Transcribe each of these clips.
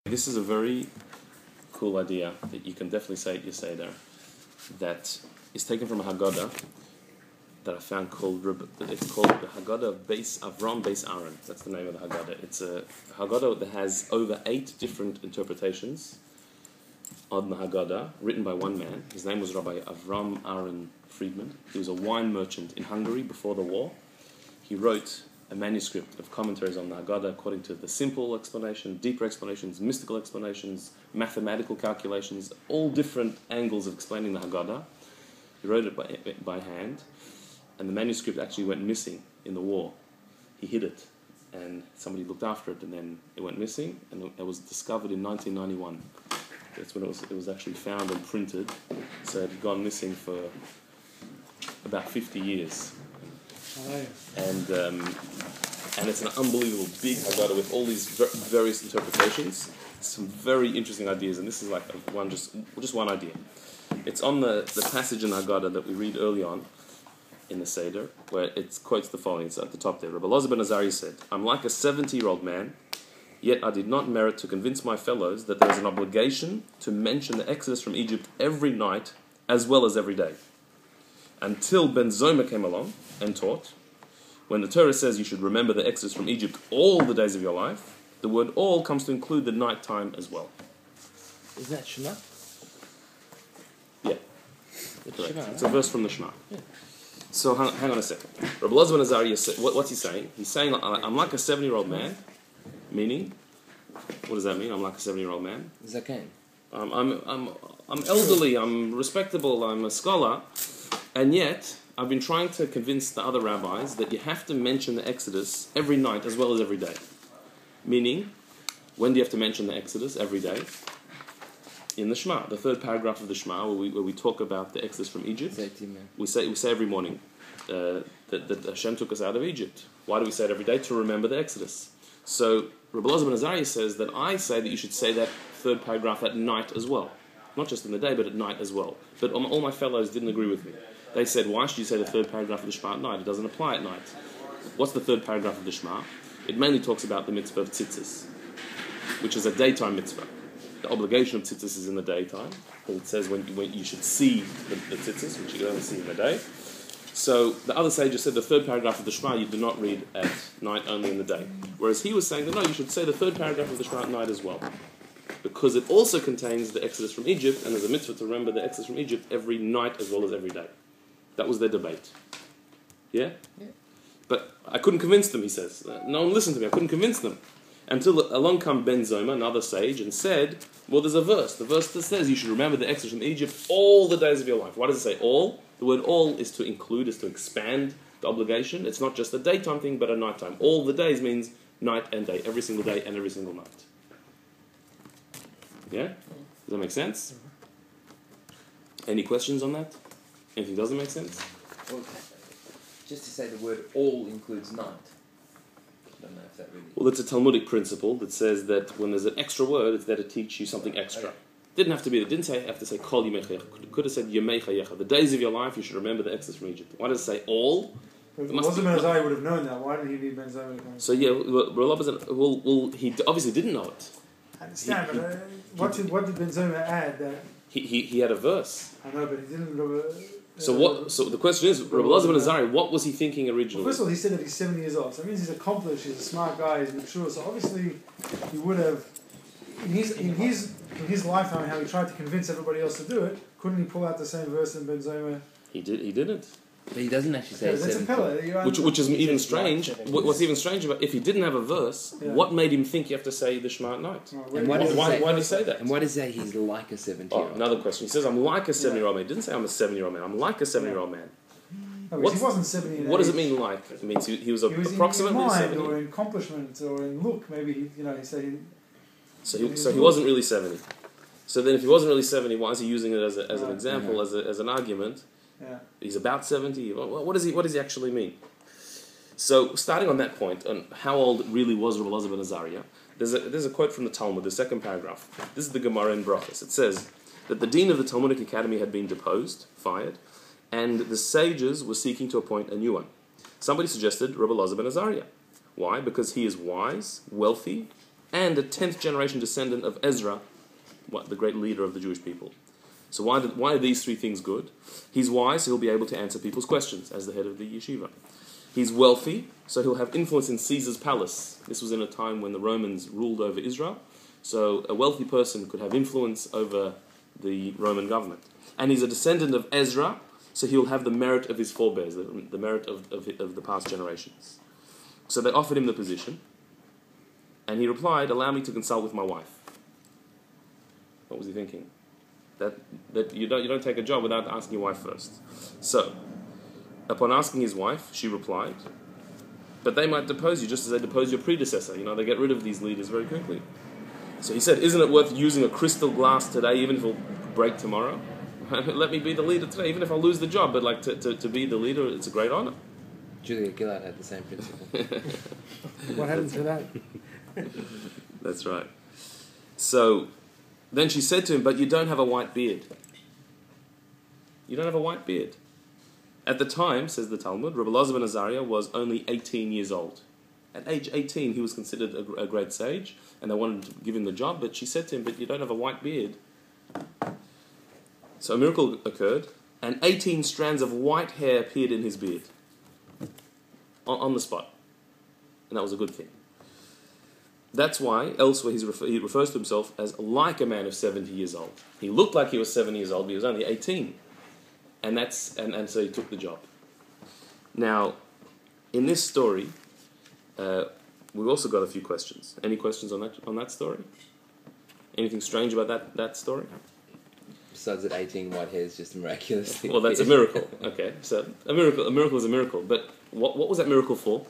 This is a very cool idea that you can definitely say at your Seder, that is taken from a Haggadah that I found it's called the Haggadah of Avram Beis Aaron. That's the name of the Haggadah. It's a Haggadah that has over 8 different interpretations of the Haggadah, written by one man. His name was Rabbi Avram Aaron Friedman. He was a wine merchant in Hungary before the war. He wrote a manuscript of commentaries on the Haggadah according to the simple explanation, deeper explanations, mystical explanations, mathematical calculations, all different angles of explaining the Haggadah. He wrote it by hand, and the manuscript actually went missing in the war. He hid it, and somebody looked after it, and then it went missing, and it was discovered in 1991. That's when it was actually found and printed. So it had gone missing for about 50 years. And it's an unbelievable big Haggadah with all these various interpretations, some very interesting ideas, and this is like just one idea. It's on the passage in Haggadah that we read early on in the Seder, where it quotes the following. It's at the top there. Rabbi Elazar ben Azariah said, "I'm like a 70-year-old man, yet I did not merit to convince my fellows that there is an obligation to mention the Exodus from Egypt every night as well as every day. Until Ben Zoma came along and taught, when the Torah says you should remember the Exodus from Egypt all the days of your life, the word all comes to include the night time as well." Is that Shema? Yeah. Correct. Shema, it's a verse from the Shema. Yeah. So hang on a second. Rabbi Elazar ben Azariah said, what's he saying? He's saying, I'm like a 70-year-old man, meaning, what does that mean? I'm like a 70-year-old man. Zaken. I'm elderly, I'm respectable, I'm a scholar, and yet I've been trying to convince the other rabbis that you have to mention the Exodus every night as well as every day. Meaning, when do you have to mention the Exodus? Every day. In the Shema, the third paragraph of the Shema, where we talk about the Exodus from Egypt. We say every morning that Hashem took us out of Egypt. Why do we say it every day? To remember the Exodus. So Rabbi Elazar ben Azariah says that I say that you should say that third paragraph at night as well. Not just in the day, but at night as well. But all my fellows didn't agree with me. They said, why should you say the third paragraph of the Shema at night? It doesn't apply at night. What's the third paragraph of the Shema? It mainly talks about the mitzvah of tzitzis, which is a daytime mitzvah. The obligation of tzitzis is in the daytime. It says when you should see the tzitzis, which you can only see in the day. So the other sages said the third paragraph of the Shema you do not read at night, only in the day. Whereas he was saying that no, you should say the third paragraph of the Shema at night as well, because it also contains the Exodus from Egypt, and there's a mitzvah to remember the Exodus from Egypt every night as well as every day. That was their debate. Yeah? But I couldn't convince them, he says. No one listened to me, I couldn't convince them. Until along come Ben Zoma, another sage, and said, well, there's a verse. The verse that says you should remember the Exodus from Egypt all the days of your life. Why does it say all? The word all is to include, is to expand the obligation. It's not just a daytime thing, but a nighttime. All the days means night and day, every single day and every single night. Yeah? Does that make sense? Any questions on that? Anything doesn't make sense? Well, just to say the word all includes night. I don't know if that really... Well, it's a Talmudic principle that says that when there's an extra word, it's there to teach you something extra. Okay. Didn't have to be. It didn't have to say Kol Yimei Chayecha. Could have said Yemei Chayecha. The days of your life, you should remember the Exodus from Egypt. Why does it say all? Elazar ben Azariah would have known that. Why did he need Ben Zoma to come? So yeah, he obviously didn't know it. I understand, but what did Ben Zoma add? That he had a verse. I know, but he didn't. So the question is, Rabbi Elazar ben Azariah, what was he thinking originally? Well, first of all, he said that he's 70 years old. So that means he's accomplished. He's a smart guy. He's mature. So obviously, he would have in his lifetime, how he tried to convince everybody else to do it. Couldn't he pull out the same verse in Ben Zoma? He didn't. But he doesn't actually say that's a pillar. Which is even strange. What's even strange about if he didn't have a verse, what made him think you have to say the Shema at night? And why did he say that? And why does he say he's like a 70-year-old? Another question. He says, I'm like a 70-year-old man. He didn't say I'm a 70-year-old man. I'm like a 70-year-old man. No, he wasn't 70 in What age. does it mean like? It means he was approximately in mind 70. or in accomplishment or in look. Maybe he said. So he wasn't really 70. So then if he wasn't really 70, why is he using it as an example, as an argument? Yeah. He's about 70. What does he actually mean? So starting on that point, on how old really was Rabbi Elazar ben Azariah, there's a quote from the Talmud, the second paragraph. This is the Gemara in Brachos. It says that the dean of the Talmudic Academy had been deposed, fired, and the sages were seeking to appoint a new one. Somebody suggested Rabbi Elazar ben Azariah. Why? Because he is wise, wealthy, and a 10th generation descendant of Ezra, the great leader of the Jewish people. So why are these three things good? He's wise, so he'll be able to answer people's questions as the head of the yeshiva. He's wealthy, so he'll have influence in Caesar's palace. This was in a time when the Romans ruled over Israel, so a wealthy person could have influence over the Roman government. And he's a descendant of Ezra, so he'll have the merit of his forebears, the merit of the past generations. So they offered him the position, and he replied, "Allow me to consult with my wife." What was he thinking? That you don't take a job without asking your wife first. So, upon asking his wife, she replied, "But they might depose you just as they depose your predecessor." They get rid of these leaders very quickly. So he said, "Isn't it worth using a crystal glass today, even if it'll break tomorrow? Let me be the leader today, even if I lose the job. But to be the leader, it's a great honor." Julia Gillard had the same principle. What happened to that? That's right. So then she said to him, "But you don't have a white beard." You don't have a white beard. At the time, says the Talmud, Rabbi Elazar ben Azariah was only 18 years old. At age 18, he was considered a great sage, and they wanted to give him the job, but she said to him, "But you don't have a white beard." So a miracle occurred, and 18 strands of white hair appeared in his beard. On the spot. And that was a good thing. That's why elsewhere he refers to himself as like a man of 70 years old. He looked like he was 70 years old, but he was only 18. And so he took the job. Now, in this story, we've also got a few questions. Any questions on that story? Anything strange about that story? Besides that 18 white hair is just miraculously. Well, that's a miracle. Okay, so a miracle is a miracle. But what was that miracle for?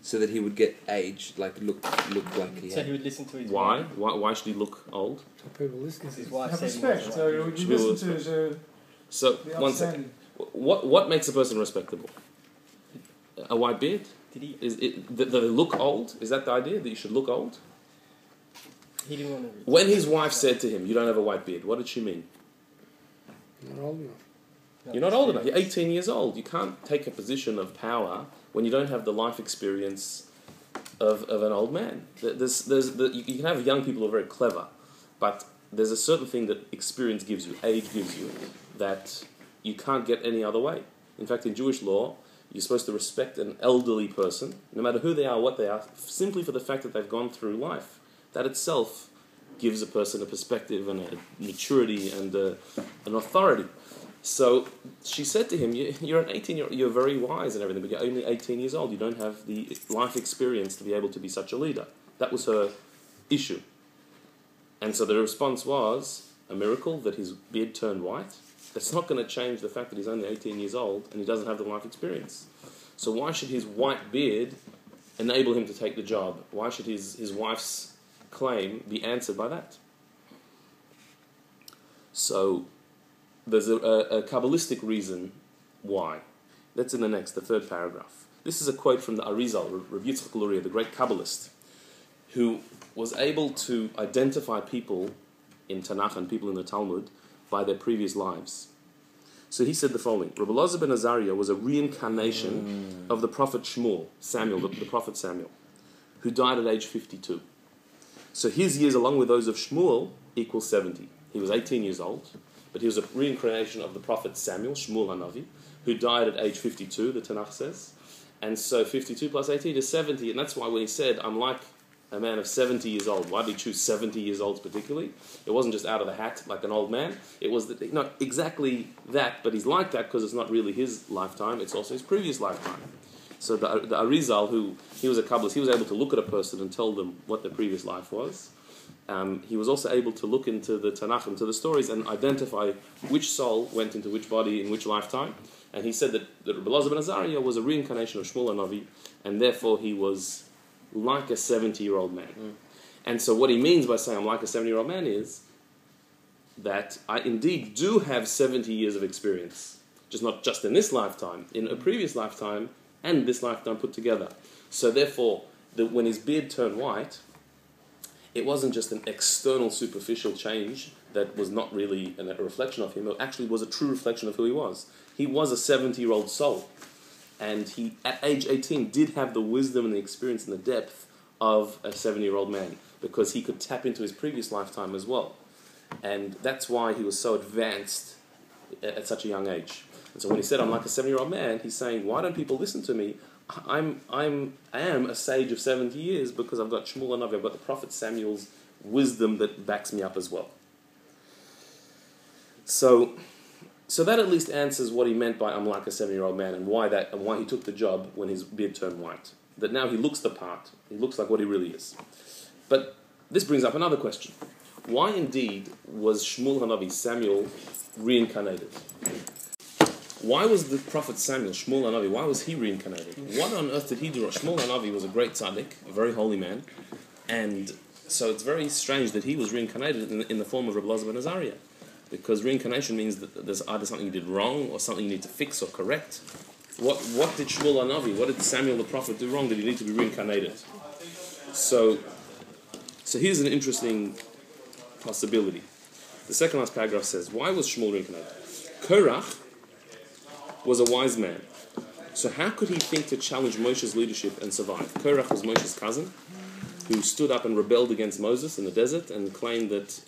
So that he would get aged, look like he So had. he would listen to his Why? wife. Why should he look old? So people listen. His wife Have said he respect. was So you listen to So the one second. upstanding. What makes a person respectable? A white beard? Did he? Is it that they look old? Is that the idea, that you should look old? He didn't want to. When his wife said to him, "You don't have a white beard," what did she mean? Not old enough. You're not old enough. You're 18 years old. You can't take a position of power when you don't have the life experience of an old man. You can have young people who are very clever, but there's a certain thing that experience gives you, age gives you, that you can't get any other way. In fact, in Jewish law, you're supposed to respect an elderly person, no matter who they are, what they are, simply for the fact that they've gone through life. That itself gives a person a perspective and a maturity and an authority. So she said to him, "You're an 18-year-old. You're very wise and everything, but you're only 18 years old. You don't have the life experience to be able to be such a leader." That was her issue. And so the response was a miracle that his beard turned white. That's not going to change the fact that he's only 18 years old and he doesn't have the life experience. So why should his white beard enable him to take the job? Why should his wife's claim be answered by that? So there's a Kabbalistic reason why. That's in the third paragraph. This is a quote from the Arizal, Rabbi Yitzchak Luria, the great Kabbalist, who was able to identify people in Tanakh and people in the Talmud by their previous lives. So he said the following: Rabbi Elazar ben Azariah was a reincarnation of the prophet Samuel, the prophet Samuel, who died at age 52. So his years, along with those of Shmuel, equal 70. He was 18 years old, but he was a reincarnation of the prophet Samuel, Shmuel HaNavi, who died at age 52, the Tanakh says. And so 52 plus 18 is 70, and that's why when he said, "I'm like a man of 70 years old," why did he choose 70 years old particularly? It wasn't just out of the hat like an old man. It was not exactly that, but he's like that because it's not really his lifetime, it's also his previous lifetime. So the Arizal, he was a Kabbalist, he was able to look at a person and tell them what their previous life was. He was also able to look into the Tanakh, into the stories, and identify which soul went into which body in which lifetime. And he said that Rabbi Elazar ben Azariah was a reincarnation of Shmuel HaNavi, and therefore he was like a 70-year-old man. And so what he means by saying "I'm like a 70-year-old man" is that I indeed do have 70 years of experience, just not just in this lifetime, in a previous lifetime and this lifetime put together. So therefore, when his beard turned white, it wasn't just an external superficial change that was not really a reflection of him. It actually was a true reflection of who he was. He was a 70-year-old soul. And he, at age 18, did have the wisdom and the experience and the depth of a 7-year-old man, because he could tap into his previous lifetime as well. And that's why he was so advanced at such a young age. And so when he said, I'm like a 7-year-old man, he's saying, why don't people listen to me? I am a sage of 70 years because I've got Shmuel Hanavi, I've got the prophet Samuel's wisdom that backs me up as well. So that at least answers what he meant by I'm like a 7-year-old man, and why he took the job when his beard turned white. That now he looks the part, he looks like what he really is. But this brings up another question. Why indeed was Shmuel Hanavi, Samuel, reincarnated? Why was the prophet Samuel, Shmuel Hanavi, why was he reincarnated? What on earth did he do? Shmuel Hanavi was a great tzaddik, a very holy man, and so it's very strange that he was reincarnated in the form of Rabbi Elazar ben Azariah, because reincarnation means that there's either something you did wrong or something you need to fix or correct. What did Shmuel Hanavi, what did Samuel the prophet do wrong that he need to be reincarnated? So here's an interesting possibility. The second last paragraph says, why was Shmuel reincarnated? Korah was a wise man. So how could he think to challenge Moshe's leadership and survive? Korah was Moshe's cousin, who stood up and rebelled against Moses in the desert and claimed that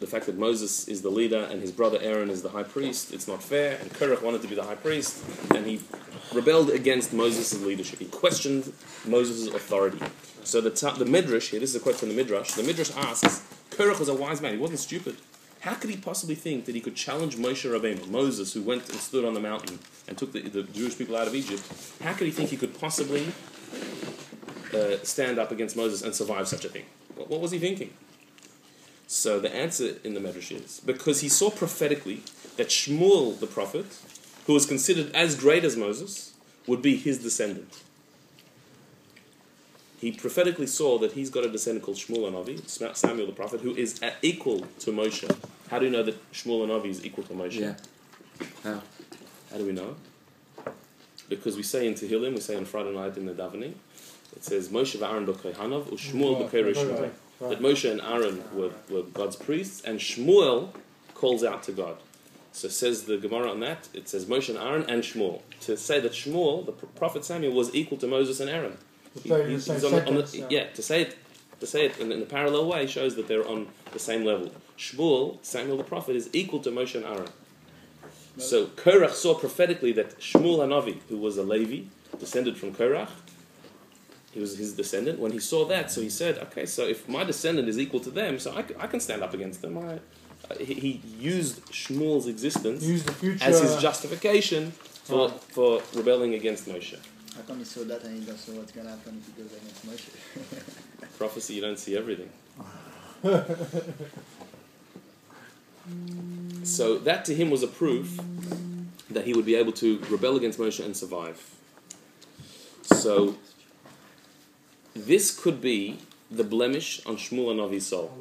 the fact that Moses is the leader and his brother Aaron is the high priest, it's not fair, and Korah wanted to be the high priest, and he rebelled against Moses' leadership. He questioned Moses' authority. So the Midrash, here, this is a quote from the Midrash asks, Korah was a wise man, he wasn't stupid. How could he possibly think that he could challenge Moshe Rabbeinu, Moses, who went and stood on the mountain and took the Jewish people out of Egypt? How could he think he could possibly stand up against Moses and survive such a thing? What was he thinking? So the answer in the Midrash is, because he saw prophetically that Shmuel, the prophet, who was considered as great as Moses, would be his descendant. He prophetically saw that he's got a descendant called Shmuel Hanavi, Samuel the prophet, who is equal to Moshe. How do you know that Shmuel Hanavi is equal to Moshe? Yeah. How? How do we know? Because we say in Tehillim, we say on Friday night in the davening, it says Moshe v'Aaron b'kohanav u'Shmuel b'korei Shmuel. That Moshe and Aaron were God's priests, and Shmuel calls out to God. So says the Gemara on that, it says Moshe and Aaron and Shmuel. To say that Shmuel, the prophet Samuel, was equal to Moses and Aaron. To say it in a parallel way shows that they're on the same level. Shmuel, Samuel the prophet, is equal to Moshe and Aaron. So Korah saw prophetically that Shmuel Hanavi, who was a Levi, descended from Korah, he was his descendant. When he saw that, so he said, okay, so if my descendant is equal to them, so I can stand up against them. He used Shmuel's existence as his justification for rebelling against Moshe. How come he saw that and he doesn't know what's going to happen if he goes against Moshe? Prophecy, you don't see everything. So that to him was a proof that he would be able to rebel against Moshe and survive. So this could be the blemish on Shmuel Hanavi's soul.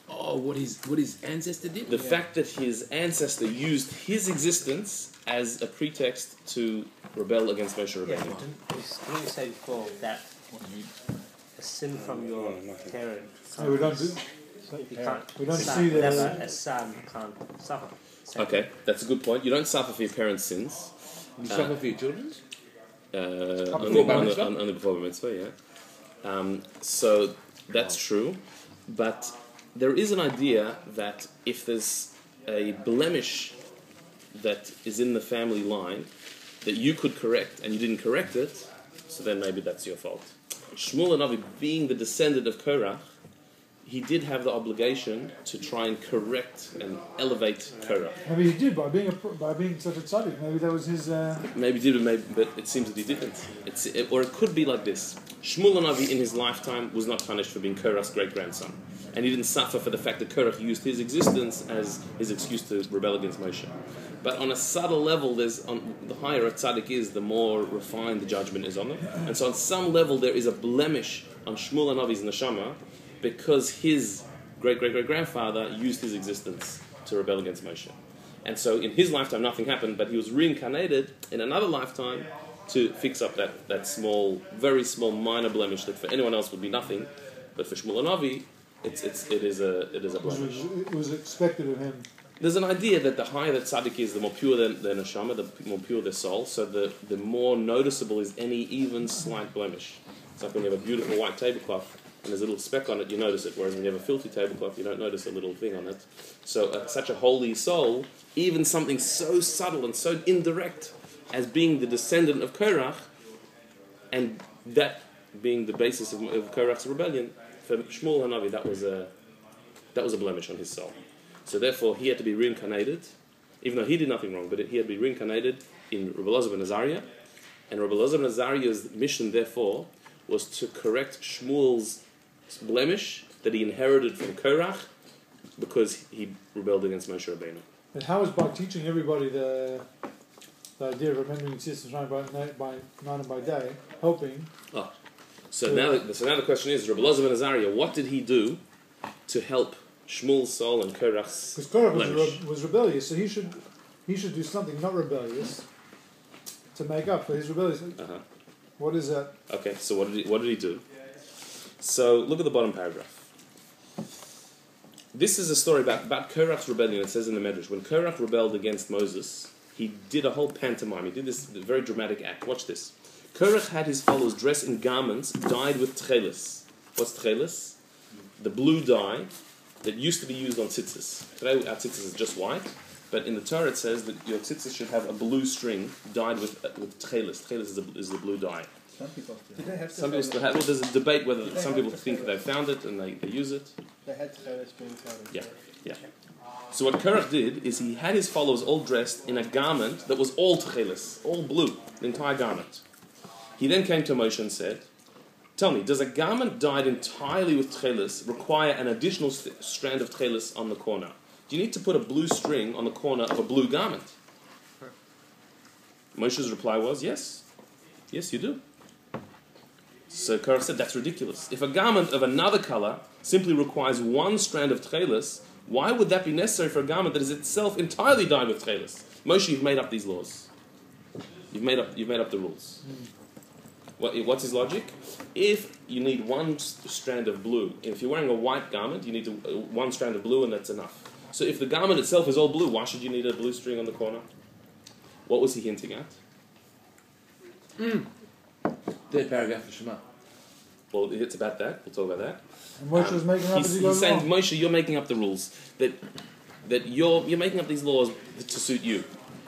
Oh, what his ancestor did? The fact that his ancestor used his existence as a pretext to rebel against Moshe Rabbeinu. Didn't you say before that a sin from your parent? Yeah, we don't see that. A son can't suffer. Okay, that's a good point. You don't suffer for your parents' sins. You suffer for your children's? Only before Bar Mitzvah, yeah. So that's true. But there is an idea that if there's a blemish that is in the family line that you could correct and you didn't correct it, so then maybe that's your fault. Shmuel Hanavi, being the descendant of Korah, he did have the obligation to try and correct and elevate Korah. Maybe he did by being such a tzaddik. Maybe that was his. Maybe he did, but it seems that he didn't. Or it could be like this: Shmuel Hanavi in his lifetime was not punished for being Korah's great-grandson, and he didn't suffer for the fact that Korah used his existence as his excuse to rebel against Moshe. But on a subtle level, the higher a tzaddik is, the more refined the judgment is on them. And so on some level, there is a blemish on Shmuel Hanavi's neshama because his great-great-great-grandfather used his existence to rebel against Moshe. And so in his lifetime, nothing happened, but he was reincarnated in another lifetime to fix up that small, very small, minor blemish that for anyone else would be nothing, but for Shmuel Hanavi, it is a blemish. It was expected of him. There's an idea that the higher that tzaddik is, the more pure their neshama, the more pure their soul, so the more noticeable is any even slight blemish. It's like when you have a beautiful white tablecloth and there's a little speck on it, you notice it, whereas when you have a filthy tablecloth, you don't notice a little thing on it. So such a holy soul, even something so subtle and so indirect as being the descendant of Korah, and that being the basis of Korach's rebellion, for Shmuel Hanavi, that was a blemish on his soul. So therefore, he had to be reincarnated, even though he did nothing wrong, but he had to be reincarnated in Rabbi Elazar ben Azariah. And Rabbi Elazar ben Azariah's mission, therefore, was to correct Shmuel's blemish that he inherited from Korah because he rebelled against Moshe Rabbeinu. And how is by teaching everybody the idea of remembering existence by night and by day, helping? So now the question is, Rabbi Elazar ben Azariah, what did he do to help Shmuel's soul and Korach's Because Korah blemish? was rebellious, so he should do something not rebellious to make up for his rebellion. What is that? Okay, so what did he do? So look at the bottom paragraph. This is a story about Korach's rebellion. It says in the Medrash, when Korach rebelled against Moses, he did a whole pantomime. He did this very dramatic act. Watch this. Korach had his followers dress in garments dyed with tchelis. What's tchelis? The blue dye that used to be used on tzitzis. Today our tzitzis is just white, but in the Torah it says that your tzitzis should have a blue string dyed with tchelis. Tchelis is the blue dye. Some people still. Some people still have. Well, there's a debate whether some people think they found it and they use it. They had tchelis being covered. Yeah. So what Korach did is he had his followers all dressed in a garment that was all tchelis, all blue, the entire garment. He then came to Moshe and said, tell me, does a garment dyed entirely with tchelis require an additional strand of tchelis on the corner? Do you need to put a blue string on the corner of a blue garment? Moshe's reply was, yes. Yes, you do. So Korach said, that's ridiculous. If a garment of another color simply requires one strand of tchelis, why would that be necessary for a garment that is itself entirely dyed with tchelis? Moshe, you've made up these laws. You've made up the rules. What's his logic? If you need one strand of blue, if you're wearing a white garment, you need one strand of blue and that's enough. So if the garment itself is all blue, why should you need a blue string on the corner? What was he hinting at? Third paragraph of Shema. Well, it's about that. We'll talk about that. And Moshe was making up as he He's goes saying, along. Moshe, you're making up the rules. That you're making up these laws to suit you.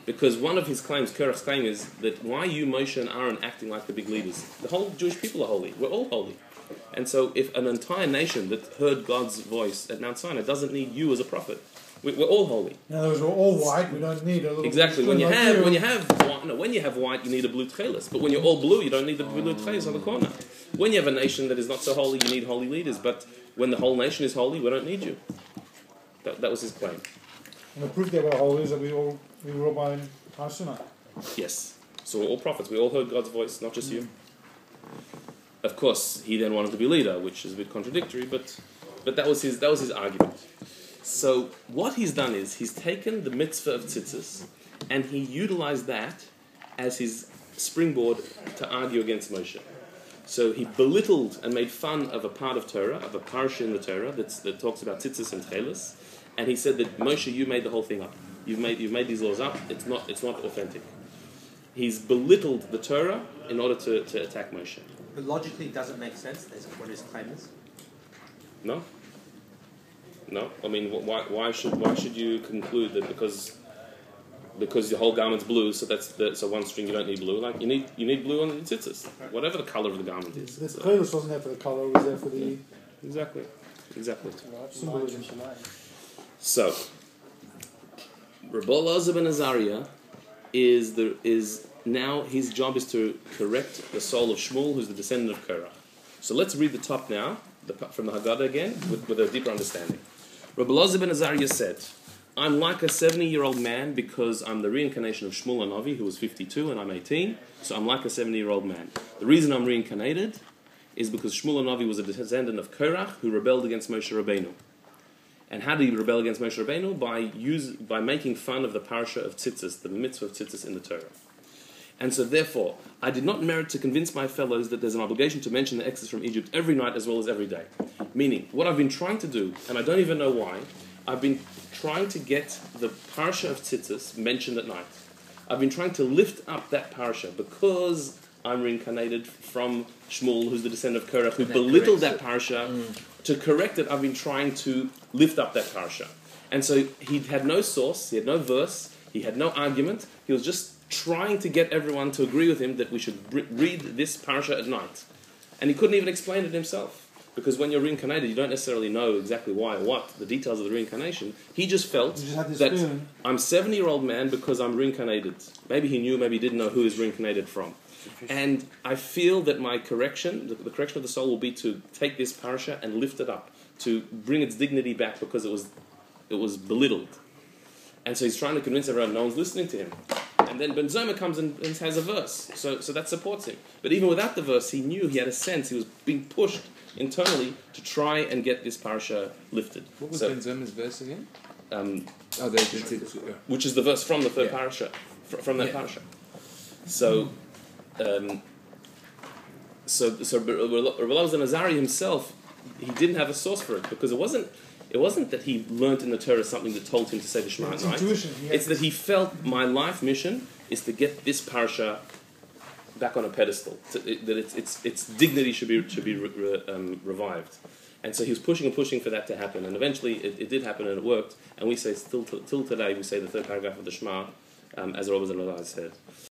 Because one of his claims, Korach's claim, is that why are you, Moshe and Aaron, acting like the big leaders? The whole Jewish people are holy. We're all holy. And so if an entire nation that heard God's voice at Mount Sinai doesn't need you as a prophet, we're all holy. In other words, we're all white. We don't need a little. Exactly. string When you like have white, you need a blue tchelis. But when you're all blue, you don't need the blue tchelis on the corner. When you have a nation that is not so holy, you need holy leaders. But when the whole nation is holy, we don't need you. That was his claim. And the proof that we're holy is that we were all by parsha. Yes. So we're all prophets. We all heard God's voice, not just you. Of course, he then wanted to be leader, which is a bit contradictory, but that was his argument. So what he's done is he's taken the mitzvah of tzitzis and he utilized that as his springboard to argue against Moshe. So he belittled and made fun of a part of Torah, of a parsha in the Torah that talks about tzitzis and tchelis, and he said that Moshe, you made the whole thing up. You've made these laws up. It's not authentic. He's belittled the Torah in order to attack Moshe. But logically, it doesn't make sense. That's what his claim is. No. I mean, why should you conclude that because the whole garment's blue, so one string you don't need blue. Like you need blue on the tzitzis, whatever the color of the garment is. The tchelis wasn't there for the color; it was there for the Exactly. symbolism. So, Rabbi Elazar ben Azariah is now his job is to correct the soul of Shmuel, who's the descendant of Korah. So let's read the top now, from the Haggadah again, with a deeper understanding. Rabbi Elazar ben Azariah said, I'm like a 70-year-old man because I'm the reincarnation of Shmuel Hanavi, who was 52 and I'm 18, so I'm like a 70-year-old man. The reason I'm reincarnated is because Shmuel Hanavi was a descendant of Korah who rebelled against Moshe Rabbeinu. And how did he rebel against Moshe Rabbeinu? By making fun of the parsha of tzitzis, the mitzvah of tzitzis in the Torah. And so therefore, I did not merit to convince my fellows that there's an obligation to mention the exodus from Egypt every night as well as every day. Meaning, what I've been trying to do, and I don't even know why, I've been trying to get the parsha of Tzitzis mentioned at night. I've been trying to lift up that parsha because I'm reincarnated from Shmuel, who's the descendant of Korah, who belittled that parsha. To correct it, I've been trying to lift up that parsha. And so he had no source, he had no verse, he had no argument. He was just trying to get everyone to agree with him that we should read this parsha at night. And he couldn't even explain it himself. Because when you're reincarnated, you don't necessarily know exactly why or what, the details of the reincarnation. He just felt that I'm a 70-year-old man because I'm reincarnated. Maybe he knew, maybe he didn't know who he's reincarnated from. And I feel that my correction, the correction of the soul, will be to take this parsha and lift it up, to bring its dignity back because it was belittled. And so he's trying to convince everyone no one's listening to him. And then Ben Zoma comes and has a verse, so that supports him. But even without the verse, he knew, he had a sense, he was being pushed internally to try and get this parsha lifted. What was Ben Zoma's verse again? Which is the verse from the third parsha, from that parsha. So Rabbi Elazar Azariah himself, he didn't have a source for it because it wasn't that he learnt in the Torah something that told him to say the Shema at night. It's that he felt my life mission is to get this parsha back on a pedestal, that its dignity should be revived. And so he was pushing and pushing for that to happen, and eventually it did happen and it worked. And we say till today we say the third paragraph of the Shema, as Rabbi Elazar said.